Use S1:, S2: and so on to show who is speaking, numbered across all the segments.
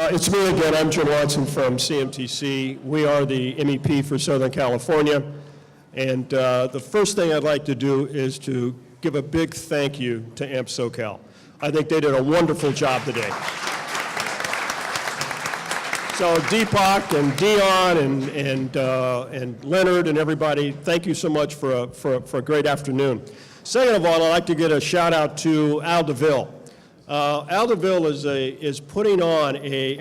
S1: It's me again. I'm Jim Watson from CMTC. We are the MEP for Southern California. And the first thing I'd like to do is to give a big thank you to SoCal. I think they did a wonderful job today. So Deepak and Dion and Leonard and everybody, thank you so much for a great afternoon. Second of all, I'd like to get a shout out to Al DeVille. Al DeVille is putting on a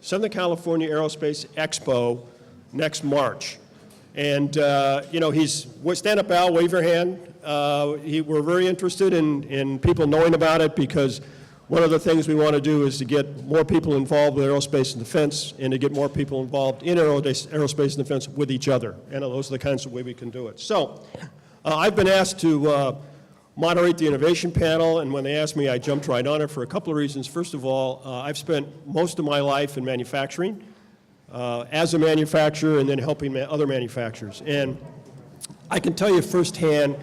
S1: Southern California Aerospace Expo next March. And, stand up, Al, wave your hand. We're very interested in people knowing about it because one of the things we want to do is to get more people involved with aerospace and defense and to get more people involved in aerospace and defense with each other. And those are the kinds of way we can do it. So I've been asked to moderate the innovation panel, and when they asked me, I jumped right on it for a couple of reasons. First of all, I've spent most of my life in manufacturing, as a manufacturer and then helping other manufacturers. And I can tell you firsthand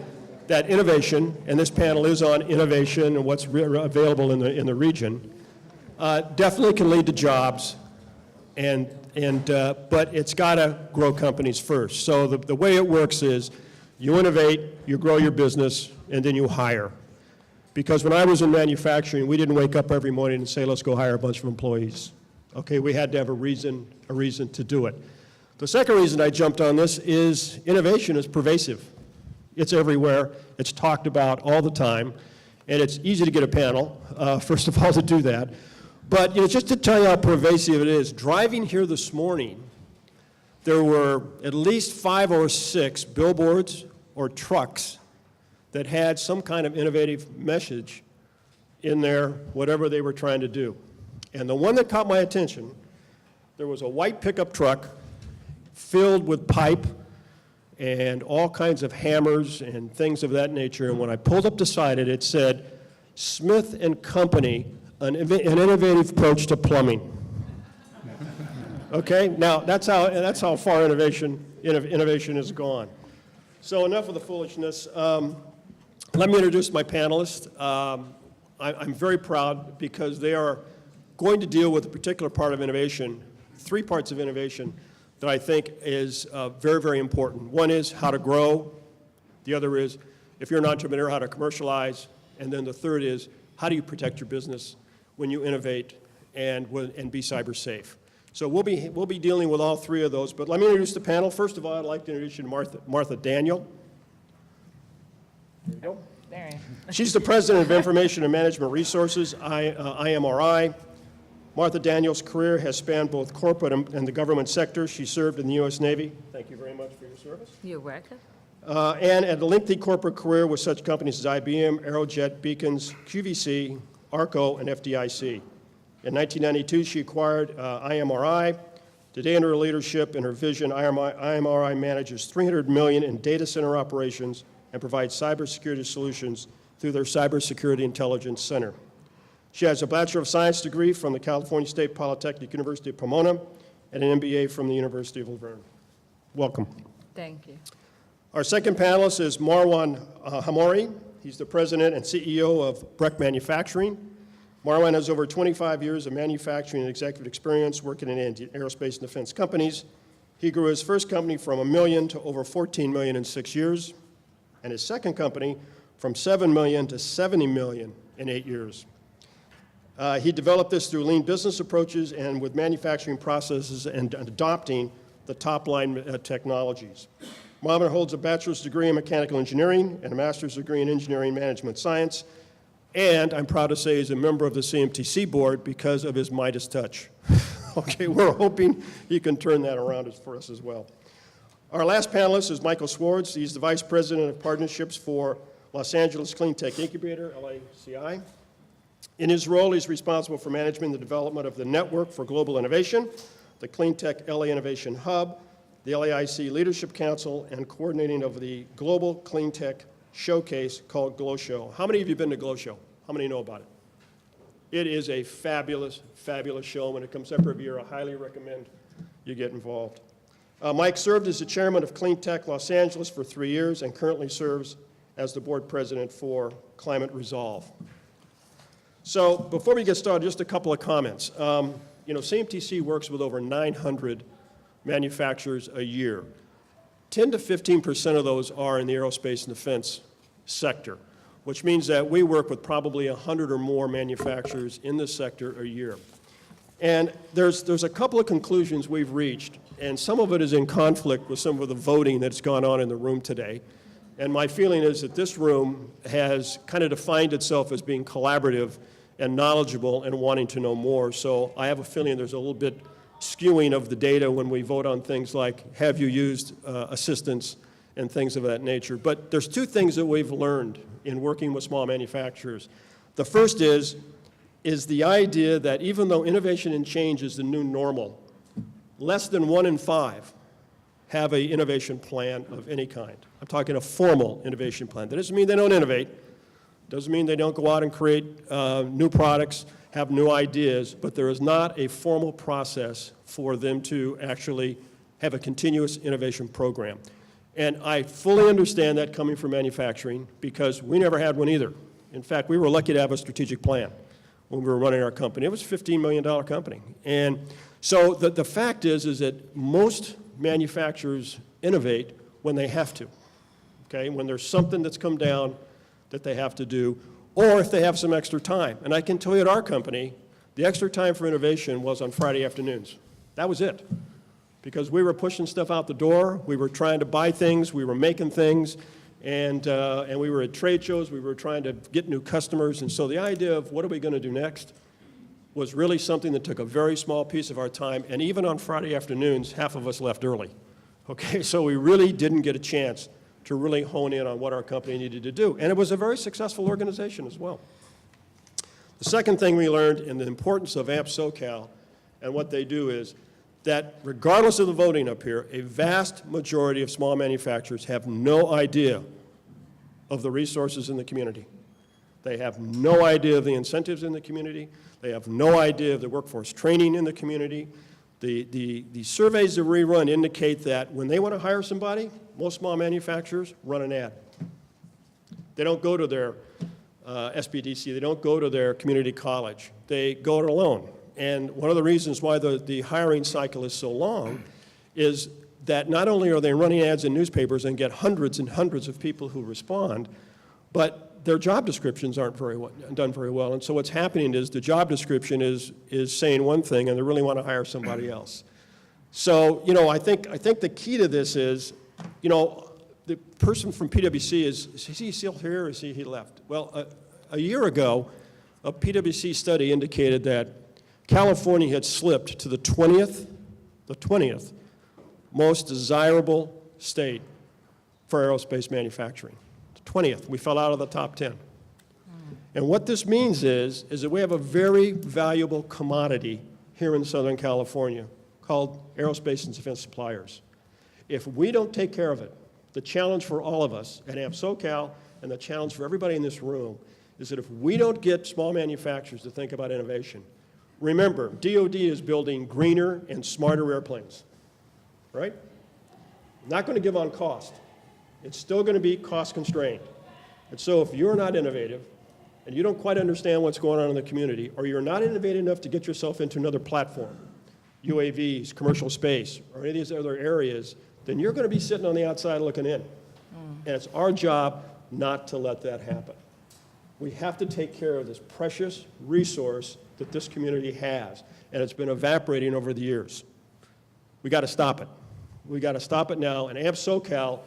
S1: that innovation, and this panel is on innovation and what's available in the region, definitely can lead to jobs, but it's got to grow companies first. So the way it works is you innovate, you grow your business, and then you hire. Because when I was in manufacturing, we didn't wake up every morning and say, let's go hire a bunch of employees. Okay, we had to have a reason to do it. The second reason I jumped on this is innovation is pervasive. It's everywhere, it's talked about all the time, and it's easy to get a panel, first of all, to do that. But just to tell you how pervasive it is, driving here this morning, there were at least 5 or 6 billboards or trucks that had some kind of innovative message in there, whatever they were trying to do. And the one that caught my attention, there was a white pickup truck filled with pipe and all kinds of hammers and things of that nature. And when I pulled up beside it, it said, Smith and Company, an innovative approach to plumbing. Okay, now that's how far innovation has gone. So enough of the foolishness. Let me introduce my panelists. I'm very proud because they are going to deal with a particular part of innovation, 3 parts of innovation that I think is very, very important. One is how to grow. The other is, if you're an entrepreneur, how to commercialize. And then the third is, how do you protect your business when you innovate and be cyber safe? So we'll be dealing with all 3 of those. But let me introduce the panel. First of all, I'd like to introduce you to Martha Daniel. There you go.
S2: There I am.
S1: She's the president of Information and Management Resources, IMRI. Martha Daniel's career has spanned both corporate and the government sector. She served in the U.S. Navy. Thank you very much for your service.
S2: You're welcome.
S1: And had a lengthy corporate career with such companies as IBM, Aerojet, Beacons, QVC, ARCO, and FDIC. In 1992, she acquired IMRI. Today, in her leadership and her vision, IMRI manages $300 million in data center operations and provides cybersecurity solutions through their Cybersecurity Intelligence Center. She has a Bachelor of Science degree from the California State Polytechnic University of Pomona and an MBA from the University of Laverne. Welcome.
S2: Thank you.
S1: Our second panelist is Marwan Hamori. He's the president and CEO of Breck Manufacturing. Marwan has over 25 years of manufacturing and executive experience working in aerospace and defense companies. He grew his first company from $1 million to over $14 million in 6 years, and his second company from $7 million to $70 million in 8 years. He developed this through lean business approaches and with manufacturing processes and adopting the top-line technologies. Marwan holds a bachelor's degree in mechanical engineering and a master's degree in engineering management science, and I'm proud to say he's a member of the CMTC board because of his Midas touch. Okay, we're hoping he can turn that around for us as well. Our last panelist is Michael Swartz. He's the vice president of partnerships for Los Angeles Clean Tech Incubator, LACI. In his role, he's responsible for managing the development of the Network for Global Innovation, the Clean Tech LA Innovation Hub, the LAIC Leadership Council, and coordinating of the Global Clean Tech Showcase called Glow Show. How many of you have been to Glow Show? How many know about it? It is a fabulous, fabulous show. When it comes up every year, I highly recommend you get involved. Mike served as the chairman of Clean Tech Los Angeles for 3 years and currently serves as the board president for Climate Resolve. So before we get started, just a couple of comments. you know, CMTC works with over 900 manufacturers a year. 10 to 15% of those are in the aerospace and defense sector, which means that we work with probably 100 or more manufacturers in this sector a year. And there's a couple of conclusions we've reached, and some of it is in conflict with some of the voting that's gone on in the room today. And my feeling is that this room has kind of defined itself as being collaborative and knowledgeable and wanting to know more. So I have a feeling there's a little bit skewing of the data when we vote on things like, have you used assistance and things of that nature. But there's two things that we've learned in working with small manufacturers. The first is the idea that even though innovation and change is the new normal, less than 1 in 5 have an innovation plan of any kind. I'm talking a formal innovation plan. That doesn't mean they don't innovate. Doesn't mean they don't go out and create new products, have new ideas, but there is not a formal process for them to actually have a continuous innovation program. And I fully understand that coming from manufacturing because we never had one either. In fact, we were lucky to have a strategic plan when we were running our company. It was a $15 million company. And so the fact is that most manufacturers innovate when they have to, okay? When there's something that's come down that they have to do, or if they have some extra time. And I can tell you at our company, the extra time for innovation was on Friday afternoons. That was it. Because we were pushing stuff out the door, we were trying to buy things, we were making things, and we were at trade shows, we were trying to get new customers, and so the idea of what are we going to do next was really something that took a very small piece of our time, and even on Friday afternoons, half of us left early. Okay, so we really didn't get a chance to really hone in on what our company needed to do, and it was a very successful organization as well. The second thing we learned in the importance of SoCal and what they do is that regardless of the voting up here, a vast majority of small manufacturers have no idea of the resources in the community. They have no idea of the incentives in the community. They have no idea of the workforce training in the community. The surveys that we run indicate that when they want to hire somebody, most small manufacturers run an ad. They don't go to their SBDC. They don't go to their community college. They go it alone. And one of the reasons why the hiring cycle is so long is that not only are they running ads in newspapers and get hundreds and hundreds of people who respond, but their job descriptions aren't done very well. And so what's happening is the job description is saying one thing and they really want to hire somebody else. So, you know, I think the key to this is, you know, the person from PwC is he still here or is he left? Well, a year ago, a PwC study indicated that California had slipped to the 20th most desirable state for aerospace manufacturing. The 20th, we fell out of the top 10. And what this means is that we have a very valuable commodity here in Southern California called aerospace and defense suppliers. If we don't take care of it, the challenge for all of us at SoCal and the challenge for everybody in this room is that if we don't get small manufacturers to think about innovation, remember, DoD is building greener and smarter airplanes, right? Not going to give on cost. It's still going to be cost constrained. And so if you're not innovative and you don't quite understand what's going on in the community, or you're not innovative enough to get yourself into another platform, UAVs, commercial space, or any of these other areas, then you're going to be sitting on the outside looking in. And it's our job not to let that happen. We have to take care of this precious resource that this community has, and it's been evaporating over the years. We got to stop it. We got to stop it now, and SoCal,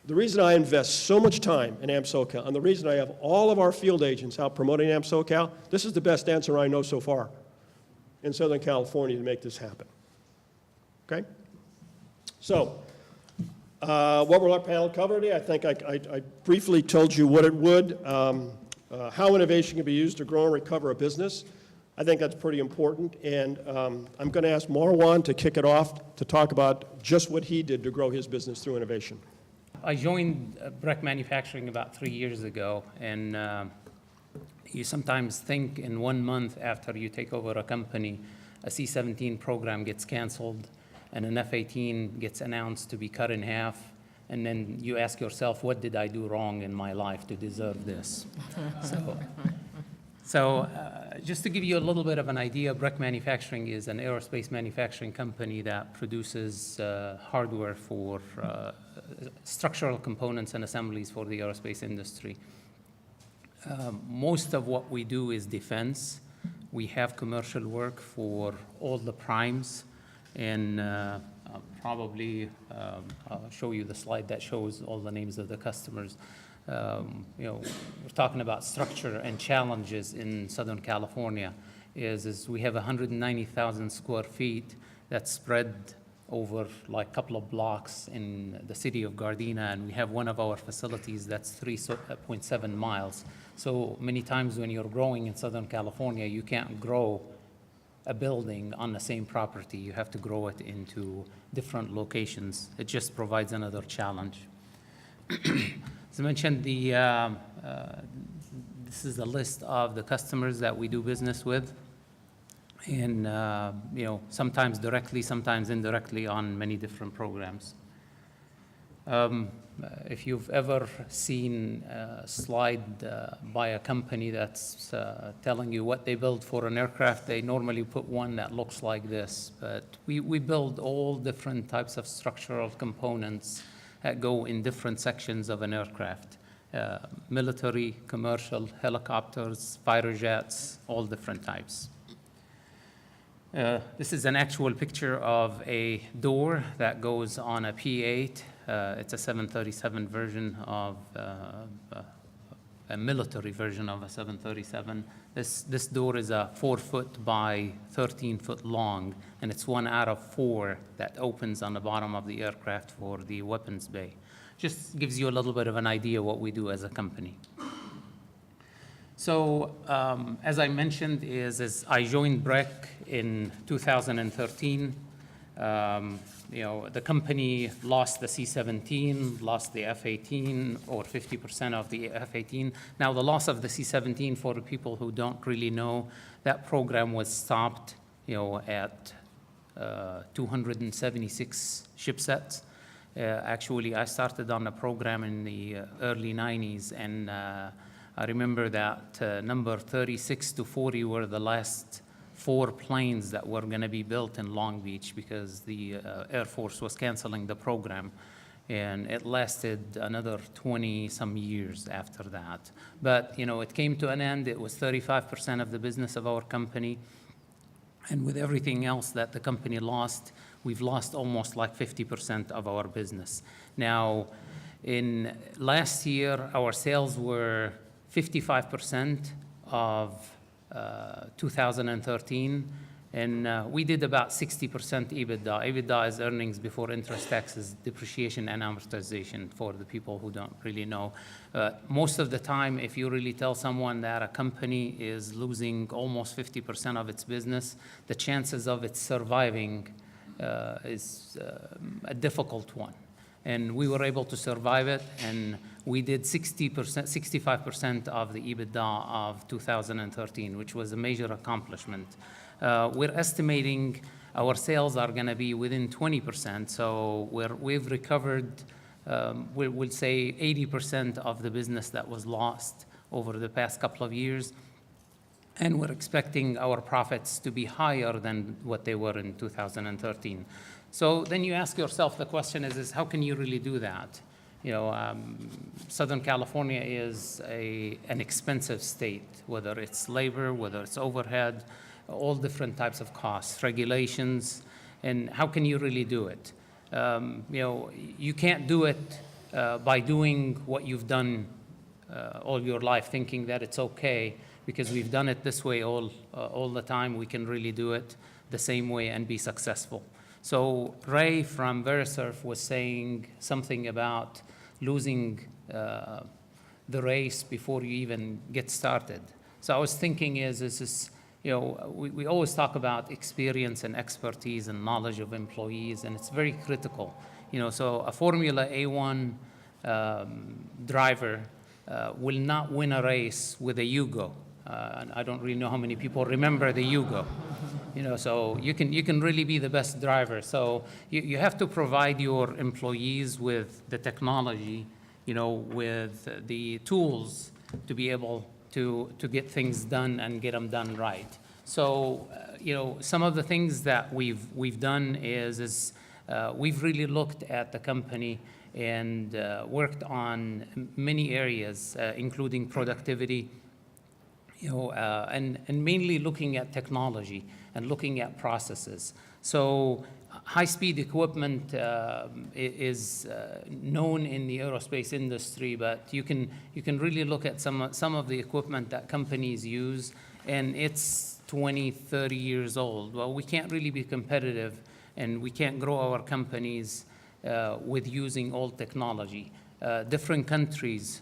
S1: the reason I invest so much time in SoCal, and the reason I have all of our field agents out promoting SoCal, this is the best answer I know so far in Southern California to make this happen. Okay? So, what will our panel cover today? I think I briefly told you what it would, how innovation can be used to grow and recover a business. I think that's pretty important, and I'm going to ask Marwan to kick it off to talk about just what he did to grow his business through innovation.
S2: I joined Breck Manufacturing about 3 years ago, and you sometimes think in 1 month after you take over a company, a C-17 program gets canceled, and an F-18 gets announced to be cut in half, and then you ask yourself, what did I do wrong in my life to deserve this? So just to give you a little bit of an idea, Breck Manufacturing is an aerospace manufacturing company that produces hardware for structural components and assemblies for the aerospace industry. Most of what we do is defense. We have commercial work for all the primes, and I'll show you the slide that shows all the names of the customers. We're talking about structure and challenges in Southern California is we have 190,000 square feet that's spread over like a couple of blocks in the city of Gardena, and we have one of our facilities that's 3.7 miles. So many times when you're growing in Southern California, you can't grow a building on the same property. You have to grow it into different locations. It just provides another challenge. As I mentioned, this is a list of the customers that we do business with, and sometimes directly, sometimes indirectly on many different programs. If you've ever seen a slide by a company that's telling you what they build for an aircraft, they normally put one that looks like this. But we build all different types of structural components that go in different sections of an aircraft. Military, commercial, helicopters, fighter jets, all different types. This is an actual picture of a door that goes on a P-8. It's a 737 version of a military version of a 737. This door is a 4-foot by 13-foot long, and it's one out of 4 that opens on the bottom of the aircraft for the weapons bay. Just gives you a little bit of an idea what we do as a company. So as I mentioned, is I joined Breck in 2013. The company lost the C-17, lost the F-18, or 50% of the F-18. Now, the loss of the C-17, for the people who don't really know, that program was stopped, at 276 ship sets. Actually, I started on the program in the early 90s, and I remember that number 36 to 40 were the last 4 planes that were going to be built in Long Beach because the Air Force was canceling the program, and it lasted another 20-some years after that. But, it came to an end. It was 35% of the business of our company, and with everything else that the company lost, we've lost almost like 50% of our business. Now, in last year, our sales were 55% of 2013, and we did about 60% EBITDA. EBITDA is earnings before interest, taxes, depreciation, and amortization for the people who don't really know. Most of the time, if you really tell someone that a company is losing almost 50% of its business, the chances of it surviving is a difficult one. And we were able to survive it, and we did 65% of the EBITDA of 2013, which was a major accomplishment. We're estimating our sales are going to be within 20%, so we've recovered, we'll say 80% of the business that was lost over the past couple of years, and we're expecting our profits to be higher than what they were in 2013. So then you ask yourself, the question is how can you really do that? Southern California is an expensive state, whether it's labor, whether it's overhead, all different types of costs, regulations, and how can you really do it? You can't do it by doing what you've done all your life, thinking that it's okay, because we've done it this way all the time. We can really do it the same way and be successful. So Ray from Verisurf was saying something about losing the race before you even get started. So I was thinking we always talk about experience and expertise and knowledge of employees, and it's very critical. So a Formula A1 driver will not win a race with a Yugo. And I don't really know how many people remember the Yugo. So you can really be the best driver. So you have to provide your employees with the technology, with the tools to be able to get things done and get them done right. So, some of the things that we've done is we've really looked at the company and worked on many areas, including productivity, and mainly looking at technology and looking at processes. So high-speed equipment is known in the aerospace industry, but you can really look at some of the equipment that companies use, and it's 20, 30 years old. Well, we can't really be competitive, and we can't grow our companies with using old technology. Different countries,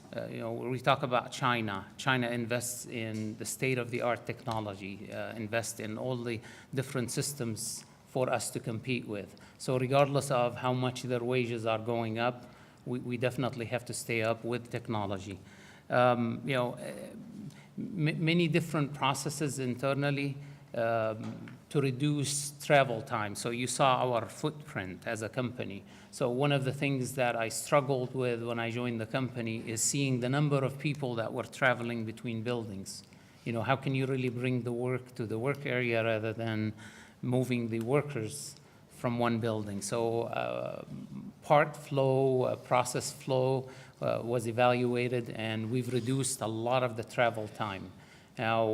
S2: we talk about China. China invests in the state-of-the-art technology, invest in all the different systems for us to compete with. So regardless of how much their wages are going up, we definitely have to stay up with technology. Many different processes internally to reduce travel time. So you saw our footprint as a company. So one of the things that I struggled with when I joined the company is seeing the number of people that were traveling between buildings. How can you really bring the work to the work area rather than moving the workers from one building? So part flow, process flow was evaluated, and we've reduced a lot of the travel time. Now,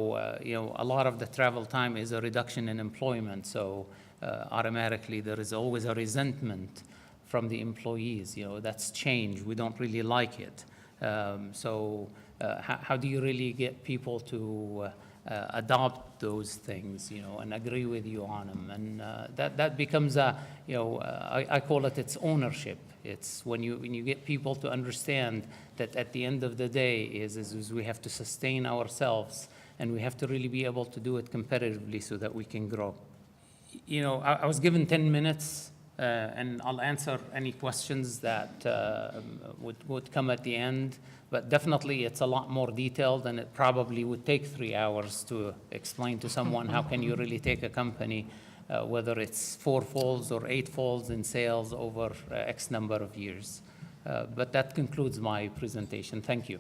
S2: a lot of the travel time is a reduction in employment, so automatically there is always a resentment from the employees. That's change. We don't really like it. So how do you really get people to adopt those things, and agree with you on them? And that becomes I call it's ownership. It's when you get people to understand that at the end of the day is we have to sustain ourselves, and we have to really be able to do it competitively so that we can grow. I was given 10 minutes, and I'll answer any questions that would come at the end. But definitely, it's a lot more detailed, and it probably would take 3 hours to explain to someone how can you really take a company, whether it's 4-folds or 8-folds in sales over X number of years. But that concludes my presentation. Thank you.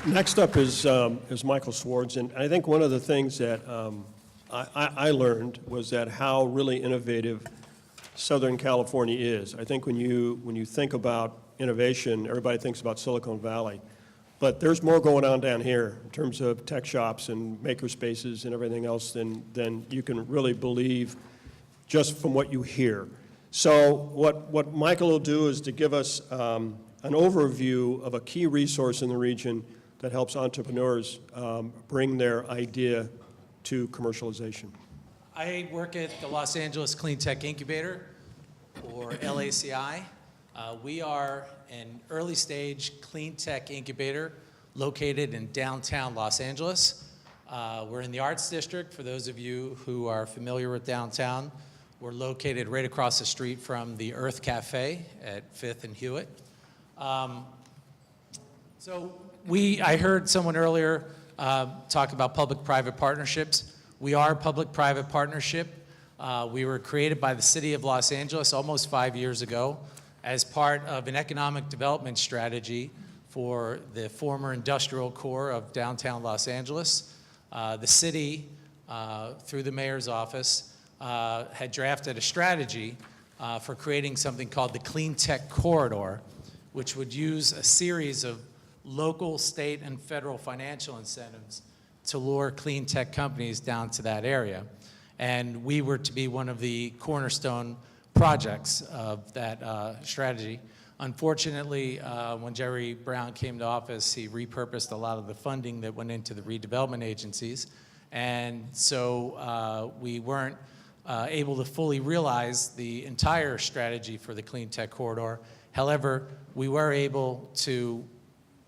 S1: Next up is Michael Swartz, and I think one of the things that I learned was that how really innovative Southern California is. I think when you think about innovation, everybody thinks about Silicon Valley, but there's more going on down here in terms of tech shops and maker spaces and everything else than you can really believe just from what you hear. So what Michael will do is to give us an overview of a key resource in the region that helps entrepreneurs bring their idea to commercialization.
S3: I work at the Los Angeles Clean Tech Incubator, or LACI. We are an early stage clean tech incubator located in downtown Los Angeles. We're in the Arts District. For those of you who are familiar with downtown, we're located right across the street from the Earth Cafe at 5th and Hewitt. I heard someone earlier talk about public-private partnerships. We are a public-private partnership. We were created by the city of Los Angeles almost 5 years ago as part of an economic development strategy for the former industrial core of downtown Los Angeles. The city, through the mayor's office, had drafted a strategy for creating something called the Clean Tech Corridor, which would use a series of local, state, and federal financial incentives to lure clean tech companies down to that area. And we were to be one of the cornerstone projects of that strategy. Unfortunately, when Jerry Brown came to office, he repurposed a lot of the funding that went into the redevelopment agencies. And so we weren't able to fully realize the entire strategy for the Clean Tech Corridor. However, we were able to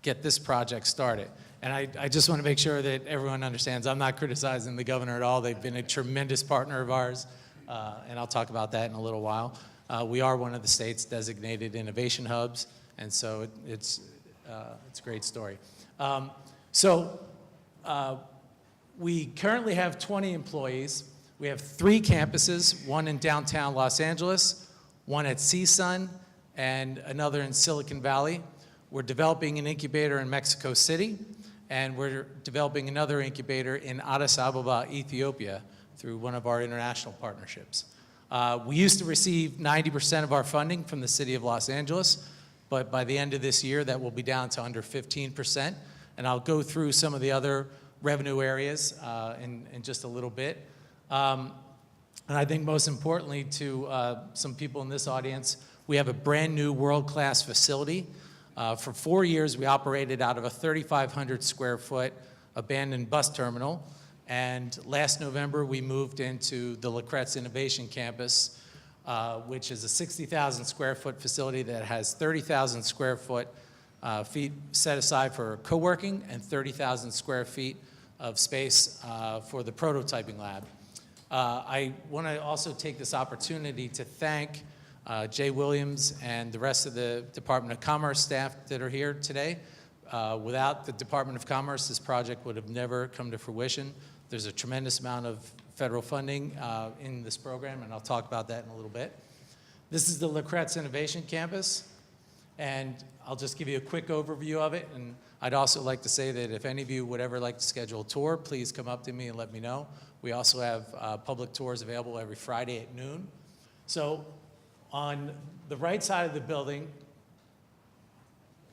S3: get this project started. And I just want to make sure that everyone understands I'm not criticizing the governor at all. They've been a tremendous partner of ours, and I'll talk about that in a little while. We are one of the state's designated innovation hubs, and so it's a great story. We currently have 20 employees. We have 3 campuses, one in downtown Los Angeles, one at CSUN, and another in Silicon Valley. We're developing an incubator in Mexico City, and we're developing another incubator in Addis Ababa, Ethiopia, through one of our international partnerships. We used to receive 90% of our funding from the City of Los Angeles, but by the end of this year, that will be down to under 15%. And I'll go through some of the other revenue areas in just a little bit. And I think most importantly to some people in this audience, we have a brand new world-class facility. For 4 years, we operated out of a 3,500 square foot abandoned bus terminal. And last November, we moved into the La Kretz Innovation Campus, which is a 60,000 square foot facility that has 30,000 square feet set aside for co-working and 30,000 square feet of space for the prototyping lab. I want to also take this opportunity to thank Jay Williams and the rest of the Department of Commerce staff that are here today. Without the Department of Commerce, this project would have never come to fruition. There's a tremendous amount of federal funding in this program, and I'll talk about that in a little bit. This is the La Kretz Innovation Campus, and I'll just give you a quick overview of it. And I'd also like to say that if any of you would ever like to schedule a tour, please come up to me and let me know. We also have public tours available every Friday at noon. So on the right side of the building,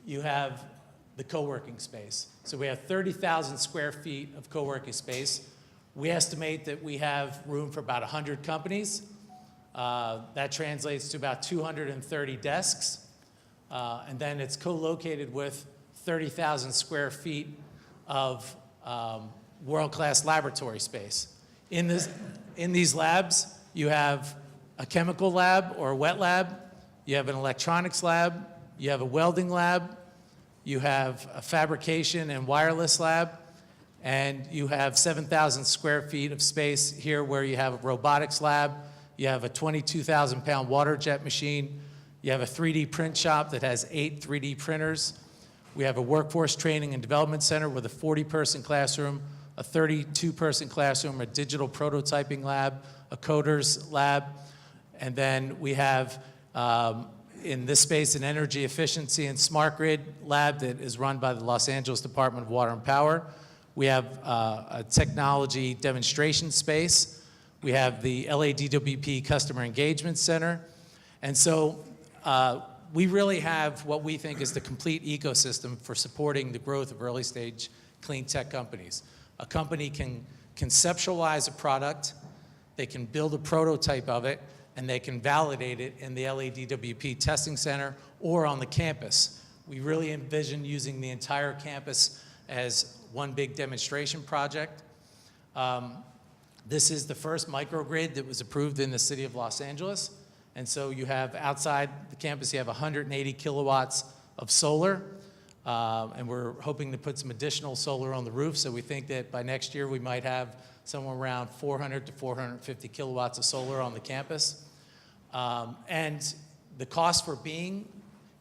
S3: you have the co-working space. So we have 30,000 square feet of co-working space. We estimate that we have room for about 100 companies. That translates to about 230 desks. And then it's co-located with 30,000 square feet of world-class laboratory space. In these labs, you have a chemical lab or a wet lab, you have an electronics lab, you have a welding lab, you have a fabrication and wireless lab, and you have 7,000 square feet of space here where you have a robotics lab, you have a 22,000-pound water jet machine, you have a 3D print shop that has 8 3D printers, we have a workforce training and development center with a 40-person classroom, a 32-person classroom, a digital prototyping lab, a coders lab, and then we have in this space an energy efficiency and smart grid lab that is run by the Los Angeles Department of Water and Power. We have a technology demonstration space. We have the LADWP Customer Engagement Center. And so we really have what we think is the complete ecosystem for supporting the growth of early stage clean tech companies. A company can conceptualize a product, they can build a prototype of it, and they can validate it in the LADWP testing center or on the campus. We really envision using the entire campus as one big demonstration project. This is the first microgrid that was approved in the city of Los Angeles. And so you have outside the campus, you have 180 kilowatts of solar. And we're hoping to put some additional solar on the roof. So we think that by next year, we might have somewhere around 400 to 450 kilowatts of solar on the campus. And the cost for being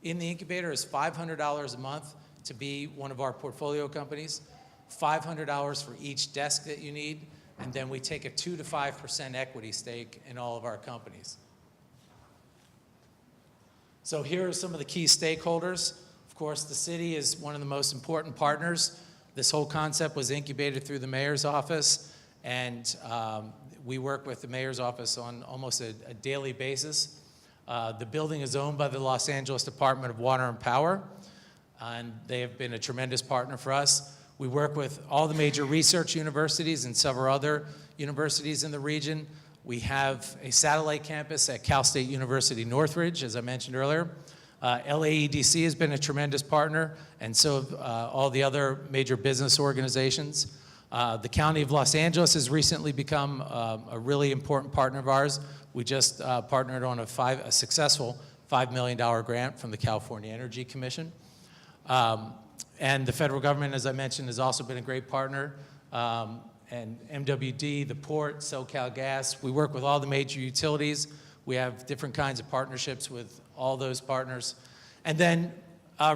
S3: in the incubator is $500 a month to be one of our portfolio companies, $500 for each desk that you need, and then we take a 2 to 5% equity stake in all of our companies. So here are some of the key stakeholders. Of course, the city is one of the most important partners. This whole concept was incubated through the mayor's office, and we work with the mayor's office on almost a daily basis. The building is owned by the Los Angeles Department of Water and Power, and they have been a tremendous partner for us. We work with all the major research universities and several other universities in the region. We have a satellite campus at Cal State University Northridge, as I mentioned earlier. LAEDC has been a tremendous partner, and so have all the other major business organizations. The County of Los Angeles has recently become a really important partner of ours. We just partnered on a successful $5 million grant from the California Energy Commission. And the federal government, as I mentioned, has also been a great partner. And MWD, the port, SoCal Gas, we work with all the major utilities. We have different kinds of partnerships with all those partners. And then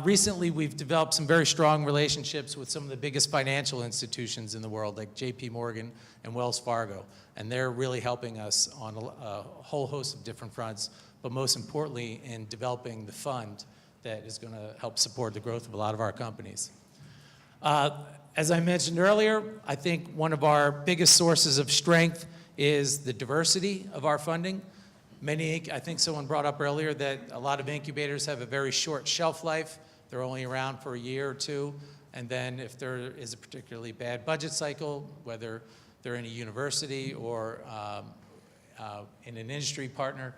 S3: Recently, we've developed some very strong relationships with some of the biggest financial institutions in the world, like JP Morgan and Wells Fargo, and they're really helping us on a whole host of different fronts, but most importantly, in developing the fund that is going to help support the growth of a lot of our companies. As I mentioned earlier, I think one of our biggest sources of strength is the diversity of our funding. I think someone brought up earlier that a lot of incubators have a very short shelf life. They're only around for a year or two. And then if there is a particularly bad budget cycle, whether they're in a university or in an industry partner,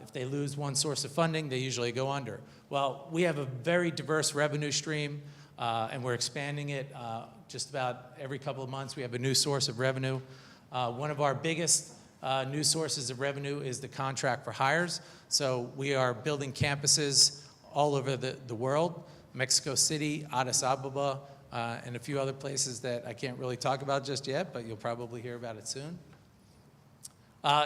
S3: if they lose one source of funding, they usually go under. Well, we have a very diverse revenue stream, and we're expanding it just about every couple of months. We have a new source of revenue. One of our biggest new sources of revenue is the contract for hires. So we are building campuses all over the world, Mexico City, Addis Ababa, and a few other places that I can't really talk about just yet, but you'll probably hear about it soon.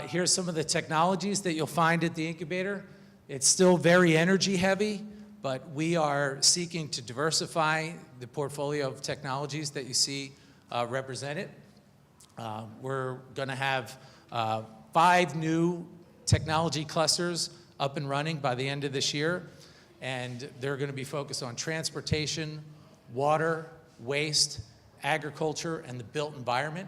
S3: Here's some of the technologies that you'll find at the incubator. It's still very energy heavy, but we are seeking to diversify the portfolio of technologies that you see represented. We're going to have 5 new technology clusters up and running by the end of this year, and they're going to be focused on transportation, water, waste, agriculture, and the built environment.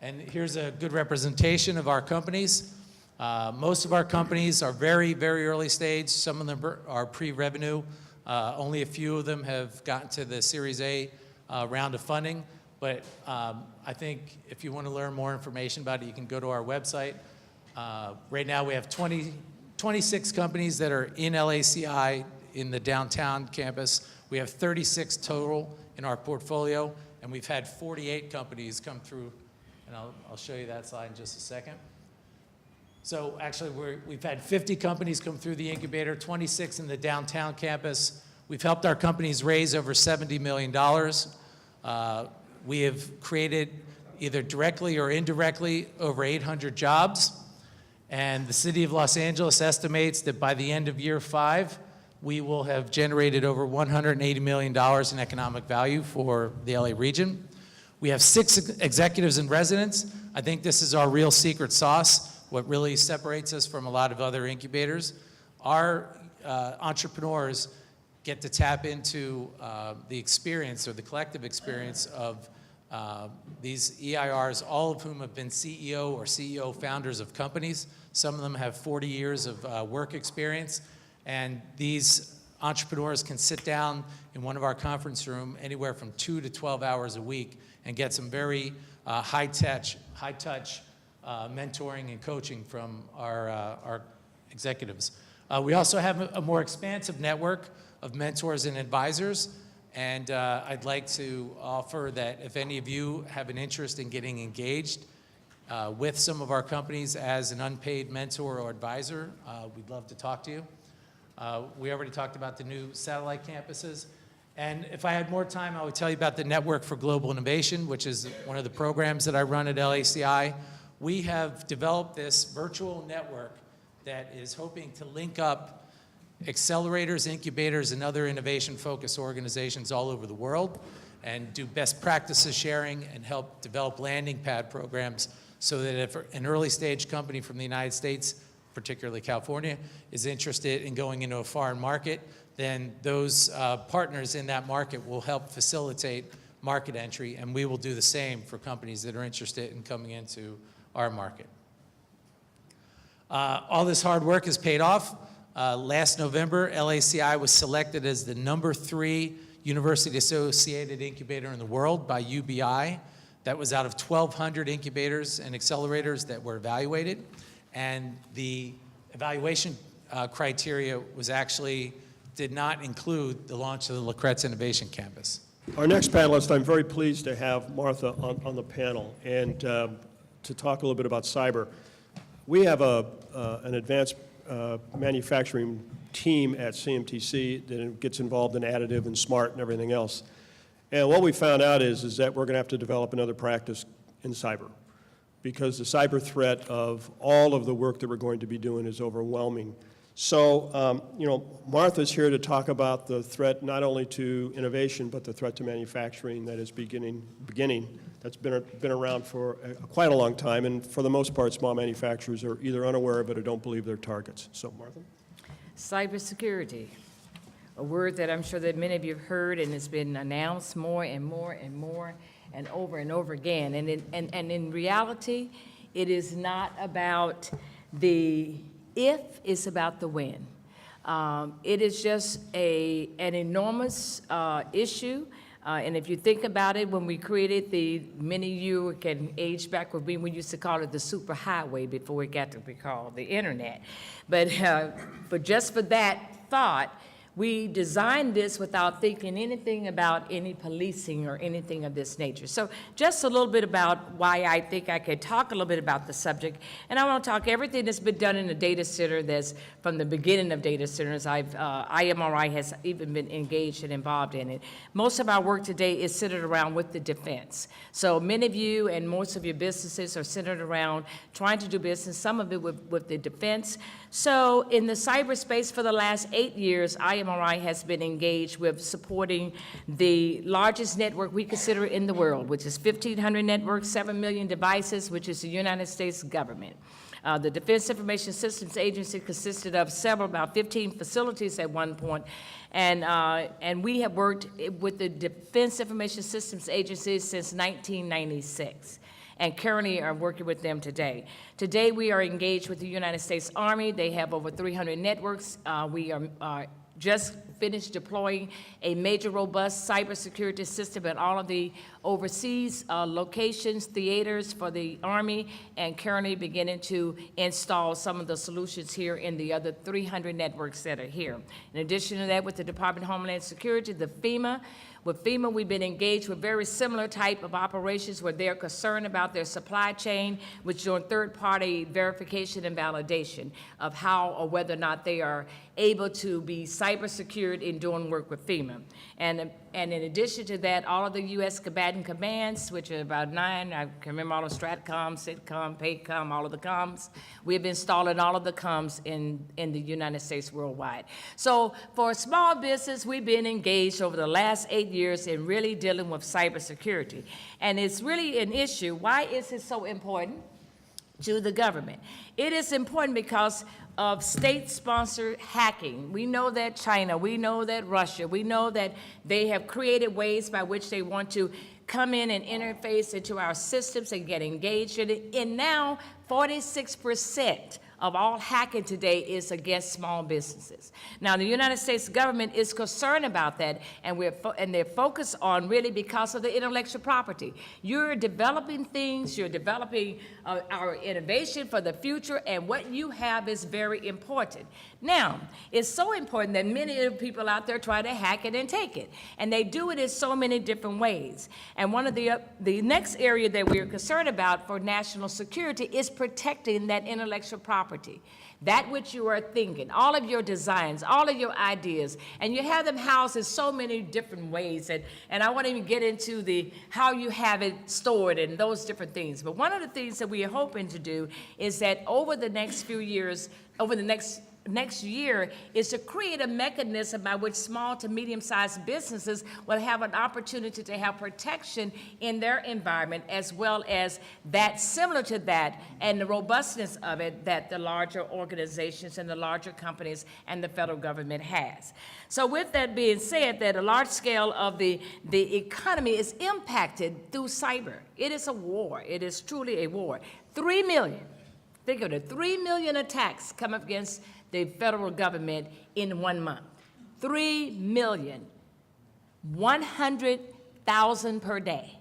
S3: And here's a good representation of our companies. Most of our companies are very, very early stage. Some of them are pre-revenue. Only a few of them have gotten to the Series A round of funding. But I think if you want to learn more information about it, you can go to our website. Right now we have 26 companies that are in LACI in the downtown campus. We have 36 total in our portfolio, and we've had 48 companies come through. And I'll show you that slide in just a second. So actually, we've had 50 companies come through the incubator, 26 in the downtown campus. We've helped our companies raise over $70 million. We have created, either directly or indirectly, over 800 jobs. And the city of Los Angeles estimates that by the end of year 5, we will have generated over $180 million in economic value for the LA region. We have 6 executives in residence. I think this is our real secret sauce, what really separates us from a lot of other incubators. Our entrepreneurs get to tap into the experience, or the collective experience, of these EIRs, all of whom have been CEO or CEO founders of companies. Some of them have 40 years of work experience, and these entrepreneurs can sit down in one of our conference rooms anywhere from 2 to 12 hours a week and get some very high-touch mentoring and coaching from our executives. We also have a more expansive network of mentors and advisors, and I'd like to offer that if any of you have an interest in getting engaged with some of our companies as an unpaid mentor or advisor, we'd love to talk to you. We already talked about the new satellite campuses. And if I had more time, I would tell you about the Network for Global Innovation, which is one of the programs that I run at LACI. We have developed this virtual network that is hoping to link up accelerators, incubators, and other innovation-focused organizations all over the world, and do best practices sharing and help develop landing pad programs so that if an early stage company from the United States, particularly California, is interested in going into a foreign market, then those partners in that market will help facilitate market entry, and we will do the same for companies that are interested in coming into our market. All this hard work has paid off. Last November, LACI was selected as the #3 university-associated incubator in the world by UBI. That was out of 1,200 incubators and accelerators that were evaluated. And the evaluation criteria was actually did not include the launch of the La Cretz Innovation Campus.
S1: Our next panelist, I'm very pleased to have Martha on the panel, and to talk a little bit about cyber. We have an advanced manufacturing team at CMTC that gets involved in additive and smart and everything else. And what we found out is that we're going to have to develop another practice in cyber, because the cyber threat of all of the work that we're going to be doing is overwhelming. So, Martha's here to talk about the threat not only to innovation, but the threat to manufacturing that is beginning. That's been around for quite a long time, and for the most part, small manufacturers are either unaware of it or don't believe they're targets. So, Martha?
S4: Cybersecurity, a word that I'm sure that many of you have heard and it's been announced more and more and more and over again. And in reality, it is not about the if, it's about the when. It is just an enormous issue. And if you think about it, when we created many of you can age back with me, we used to call it the superhighway before it got to be called the internet. But just for that thought, we designed this without thinking anything about any policing or anything of this nature. So just a little bit about why I think I could talk a little bit about the subject. And I want to talk everything that's been done in the data center that's from the beginning of data centers. IMRI has even been engaged and involved in it. Most of our work today is centered around with the defense. So many of you and most of your businesses are centered around trying to do business, some of it with the defense. So in the cyberspace for the last 8 years, IMRI has been engaged with supporting the largest network we consider in the world, which is 1,500 networks, 7 million devices, which is the United States government. The Defense Information Systems Agency consisted of about 15 facilities at one point, and we have worked with the Defense Information Systems Agency since 1996. And currently are working with them today. Today, we are engaged with the United States Army. They have over 300 networks. We are just finished deploying a major, robust cybersecurity system at all of the overseas locations, theaters for the Army, and currently beginning to install some of the solutions here in the other 300 networks that are here. In addition to that, with the Department of Homeland Security, the FEMA, with FEMA, we've been engaged with very similar type of operations where they're concerned about their supply chain, which doing third-party verification and validation of how or whether or not they are able to be cyber secured in doing work with FEMA. And in addition to that, all of the U.S. combatant commands, which are about 9, I can remember all of STRATCOM, CITCOM, PACOM, all of the comms. We've been installing all of the comms in the United States worldwide. So for a small business, we've been engaged over the last 8 years in really dealing with cybersecurity. And it's really an issue. Why is it so important to the government? It is important because of state-sponsored hacking. We know that China, we know that Russia, we know that they have created ways by which they want to come in and interface into our systems and get engaged in it. And now 46% of all hacking today is against small businesses. Now, the United States government is concerned about that, and they're focused on really because of the intellectual property. You're developing things, you're developing our innovation for the future, and what you have is very important. Now, it's so important that many of the people out there try to hack it and take it, and they do it in so many different ways. And one of the next area that we're concerned about for national security is protecting that intellectual property. That which you are thinking, all of your designs, all of your ideas, and you have them housed in so many different ways, and I won't even get into how you have it stored and those different things. But one of the things that we are hoping to do is that over the next few years, over the next year, is to create a mechanism by which small to medium-sized businesses will have an opportunity to have protection in their environment, as well as that similar to that and the robustness of it that the larger organizations and the larger companies and the federal government has. So with that being said, that a large scale of the economy is impacted through cyber. It is a war. It is truly a war. 3 million, think of it, 3 million attacks come up against the federal government in 1 month. 3 million, 100,000 per day.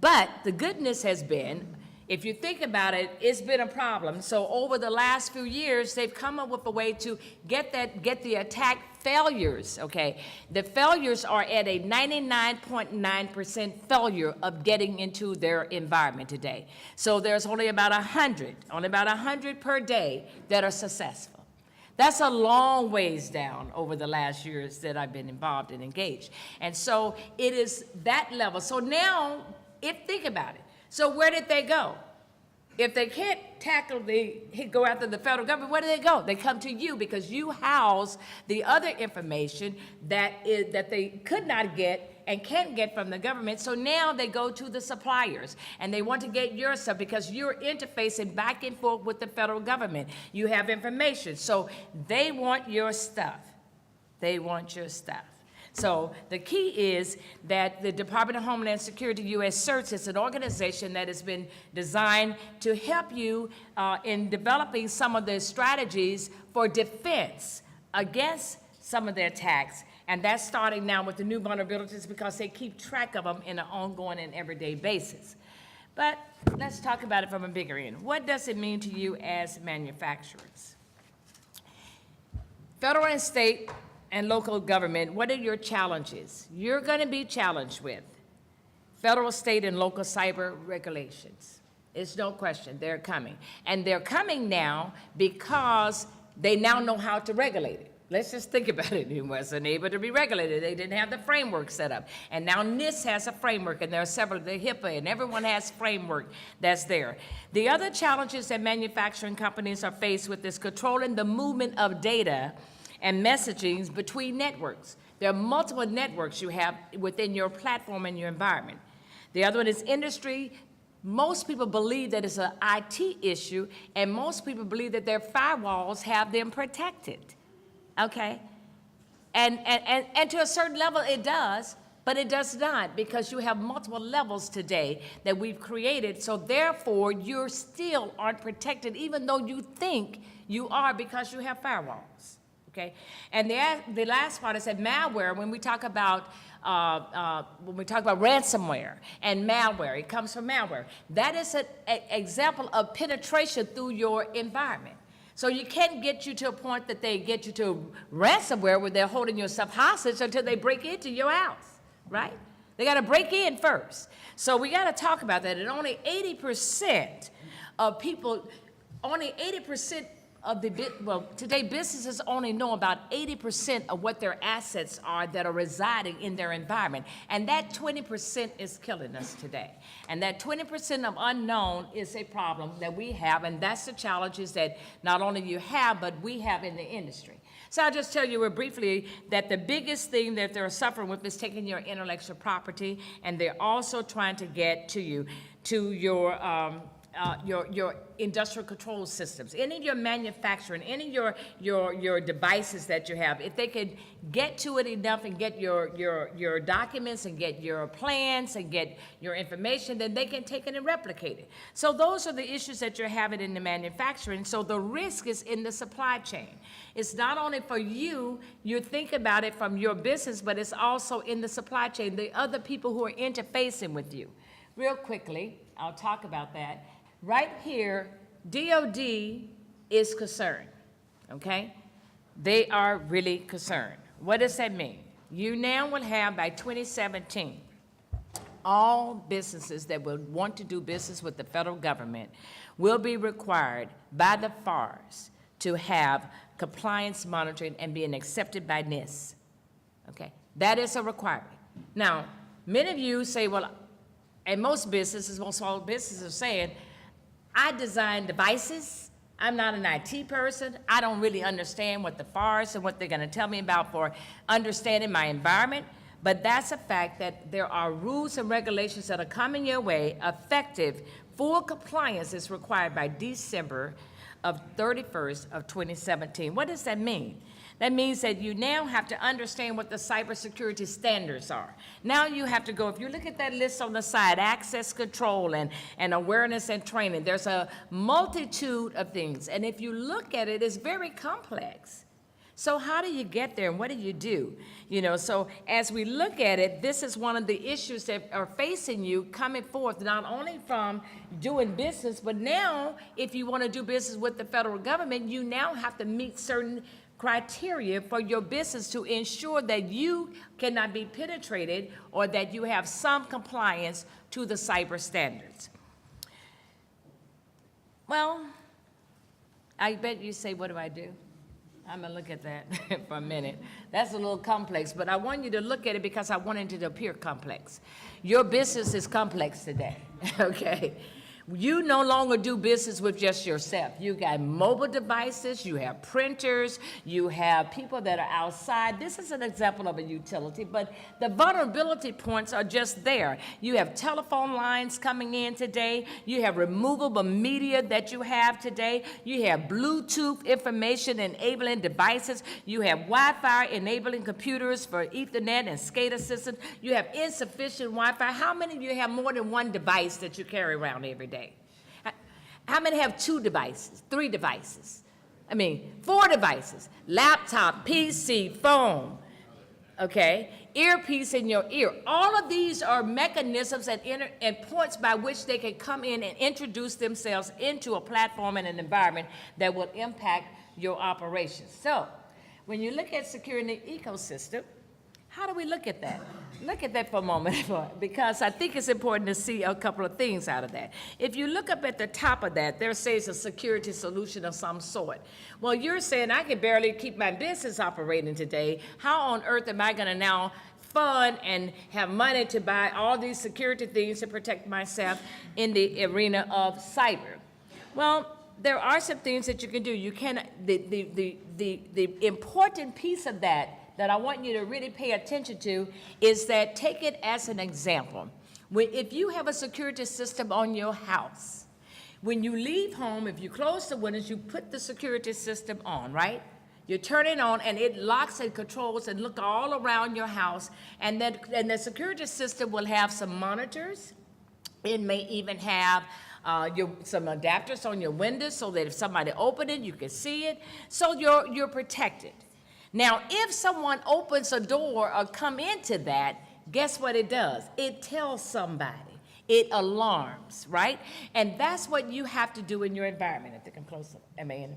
S4: But the goodness has been, if you think about it, it's been a problem. So over the last few years, they've come up with a way to get the attack failures, okay? The failures are at a 99.9% failure of getting into their environment today. So there's only about 100 per day that are successful. That's a long ways down over the last years that I've been involved and engaged. And so it is that level. So now, think about it. So where did they go? If they can't go after the federal government, where do they go? They come to you because you house the other information that they could not get and can't get from the government. So now they go to the suppliers and they want to get your stuff because you're interfacing back and forth with the federal government. You have information. So they want your stuff. They want your stuff. So the key is that the Department of Homeland Security U.S. CERTS is an organization that has been designed to help you in developing some of the strategies for defense against some of the attacks. And that's starting now with the new vulnerabilities because they keep track of them in an ongoing and everyday basis. But let's talk about it from a bigger end. What does it mean to you as manufacturers? Federal and state and local government, what are your challenges? You're going to be challenged with federal, state, and local cyber regulations. It's no question, they're coming. And they're coming now because they now know how to regulate it. Let's just think about it. It wasn't able to be regulated. They didn't have the framework set up. And now NIST has a framework, and there are several, the HIPAA, and everyone has framework that's there. The other challenges that manufacturing companies are faced with is controlling the movement of data and messaging between networks. There are multiple networks you have within your platform and your environment. The other one is industry. Most people believe that it's an IT issue, and most people believe that their firewalls have them protected, okay? And to a certain level it does, but it does not, because you have multiple levels today that we've created, so therefore you still aren't protected even though you think you are because you have firewalls. Okay, and the last part is that malware. When we talk about ransomware and malware, it comes from malware. That is an example of penetration through your environment. So you can't get you to a point that they get you to ransomware where they're holding your stuff hostage until they break into your house, right? They got to break in first. So we got to talk about that. And only 80% of people, only 80% of today businesses only know about 80% of what their assets are that are residing in their environment. And that 20% is killing us today. And that 20% of unknown is a problem that we have, and that's the challenges that not only you have, but we have in the industry. So I'll just tell you briefly that the biggest thing that they're suffering with is taking your intellectual property, and they're also trying to get to you, to your industrial control systems, any of your manufacturing, any of your devices that you have. If they could get to it enough and get your documents and get your plans and get your information, then they can take it and replicate it. So those are the issues that you're having in the manufacturing. So the risk is in the supply chain. It's not only for you think about it from your business, but it's also in the supply chain, the other people who are interfacing with you. Real quickly, I'll talk about that. Right here, DOD is concerned, okay? They are really concerned. What does that mean? You now will have, by 2017, all businesses that will want to do business with the federal government will be required by the FARs to have compliance monitoring and being accepted by NIST, okay? That is a requirement. Now, many of you say, well, and most businesses, most small businesses are saying, I design devices. I'm not an IT person. I don't really understand what the FARs and what they're going to tell me about for understanding my environment. But that's a fact that there are rules and regulations that are coming your way. Effective full compliance is required by December of 31st of 2017. What does that mean? That means that you now have to understand what the cybersecurity standards are. Now you have to go, if you look at that list on the side, access control and awareness and training, there's a multitude of things. And if you look at it, it's very complex. So how do you get there and what do you do? You know, so as we look at it, this is one of the issues that are facing you coming forth, not only from doing business, but now if you want to do business with the federal government, you now have to meet certain criteria for your business to ensure that you cannot be penetrated or that you have some compliance to the cyber standards. Well, I bet you say, what do I do? I'm gonna look at that for a minute. That's a little complex, but I want you to look at it because I want it to appear complex. Your business is complex today, okay? You no longer do business with just yourself. You got mobile devices, you have printers, you have people that are outside. This is an example of a utility, but the vulnerability points are just there. You have telephone lines coming in today. You have removable media that you have today. You have Bluetooth information enabling devices. You have Wi-Fi enabling computers for Ethernet and SCADA systems. You have insufficient Wi-Fi. How many of you have more than one device that you carry around every day? How many have 2 devices, 3 devices? 4 devices, laptop, PC, phone, okay? Earpiece in your ear. All of these are mechanisms and points by which they can come in and introduce themselves into a platform and an environment that will impact your operations. So when you look at securing the ecosystem, how do we look at that? Look at that for a moment, because I think it's important to see a couple of things out of that. If you look up at the top of that, there says a security solution of some sort. Well, you're saying I can barely keep my business operating today. How on earth am I going to now fund and have money to buy all these security things to protect myself in the arena of cyber? Well, there are some things that you can do. You can, the important piece of that I want you to really pay attention to is that, take it as an example. If you have a security system on your house, when you leave home, if you close the windows, you put the security system on, right? You turn it on and it locks and controls and look all around your house, and the security system will have some monitors. It may even have some adapters on your windows so that if somebody opened it, you can see it. So you're protected. Now, if someone opens a door or come into that, guess what it does? It tells somebody. It alarms, right? And that's what you have to do in your environment. I think I'm close. Am I in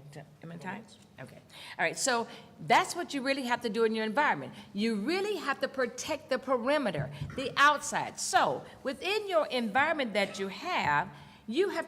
S4: time? Okay. All right. So that's what you really have to do in your environment. You really have to protect the perimeter, the outside. So within your environment that you have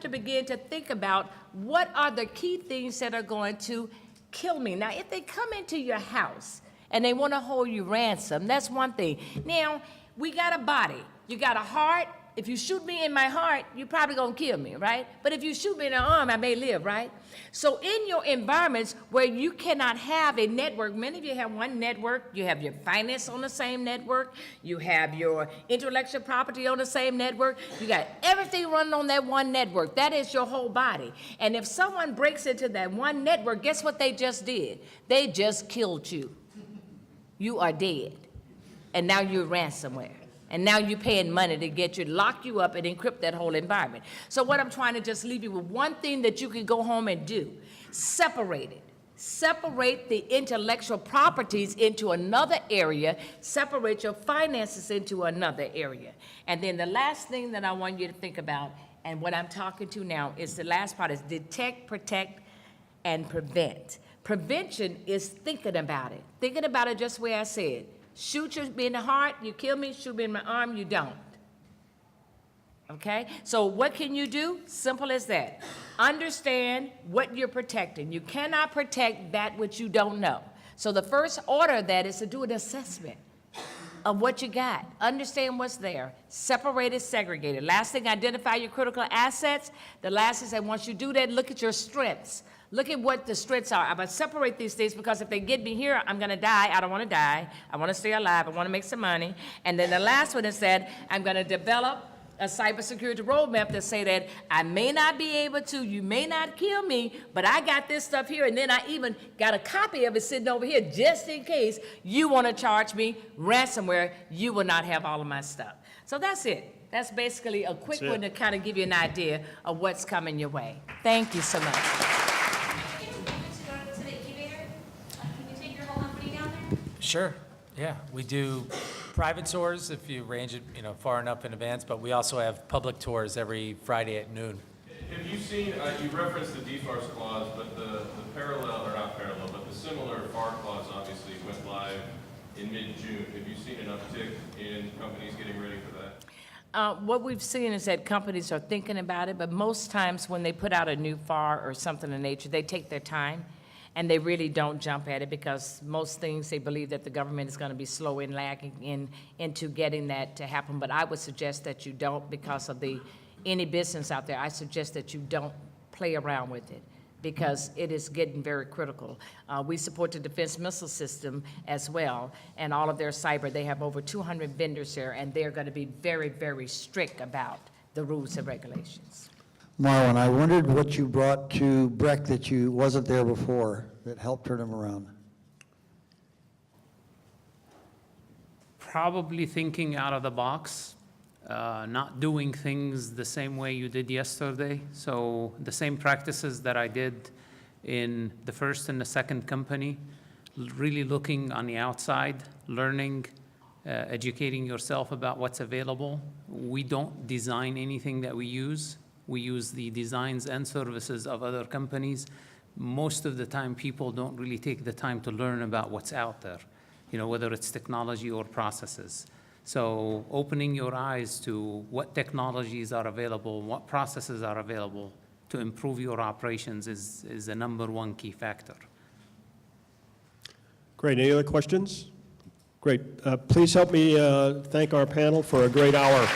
S4: to begin to think about what are the key things that are going to kill me. Now, if they come into your house and they want to hold you ransom, that's one thing. Now, we got a body. You got a heart. If you shoot me in my heart, you're probably going to kill me, right? But if you shoot me in the arm, I may live, right? So in your environments where you cannot have a network, many of you have one network. You have your finance on the same network. You have your intellectual property on the same network. You got everything running on that one network. That is your whole body. And if someone breaks into that one network, guess what they just did? They just killed you. You are dead. And now you're ransomware. And now you're paying money to get you, lock you up and encrypt that whole environment. So what I'm trying to just leave you with one thing that you can go home and do. Separate it. Separate the intellectual properties into another area. Separate your finances into another area. And then the last thing that I want you to think about, and what I'm talking to now, is the last part is detect, protect, and prevent. Prevention is thinking about it. Thinking about it just the way I said. Shoot me in the heart, you kill me. Shoot me in my arm, you don't. Okay? So what can you do? Simple as that. Understand what you're protecting. You cannot protect that which you don't know. So the first order of that is to do an assessment of what you got. Understand what's there. Separate it, segregate it. Last thing, identify your critical assets. The last is that once you do that, look at your strengths. Look at what the strengths are. I'm going to separate these things because if they get me here, I'm going to die. I don't want to die. I want to stay alive. I want to make some money. And then the last one is that I'm going to develop a cybersecurity roadmap that say that I may not be able to, you may not kill me, but I got this stuff here, and then I even got a copy of it sitting over here just in case you want to charge me ransomware, you will not have all of my stuff. So that's it. That's basically a quick one to kind of give you an idea of what's coming your way. Thank you so much.
S3: Sure, yeah. We do private tours if you arrange it, far enough in advance, but we also have public tours every Friday at noon.
S5: Have you seen, you referenced the DFARS clause, but the parallel, or not parallel, but the similar FAR clause obviously went live in mid-June. Have you seen an uptick in companies getting ready for that?
S4: What we've seen is that companies are thinking about it, but most times when they put out a new FAR or something of nature, they take their time. And they really don't jump at it because most things they believe that the government is going to be slow and lagging into getting that to happen. But I would suggest that you don't because of the any business out there, I suggest that you don't play around with it, because it is getting very critical. We support the Defense Missile System as well, and all of their cyber. They have over 200 vendors there, and they're going to be very, very strict about the rules and regulations.
S6: Marlon, I wondered what you brought to Breck that you wasn't there before that helped turn him around.
S2: Probably thinking out of the box, not doing things the same way you did yesterday. So the same practices that I did in the first and the second company, really looking on the outside, learning, educating yourself about what's available. We don't design anything that we use. We use the designs and services of other companies. Most of the time, people don't really take the time to learn about what's out there, whether it's technology or processes. So opening your eyes to what technologies are available, what processes are available to improve your operations is the #1 key factor.
S1: Great. Any other questions? Great. Please help me thank our panel for a great hour.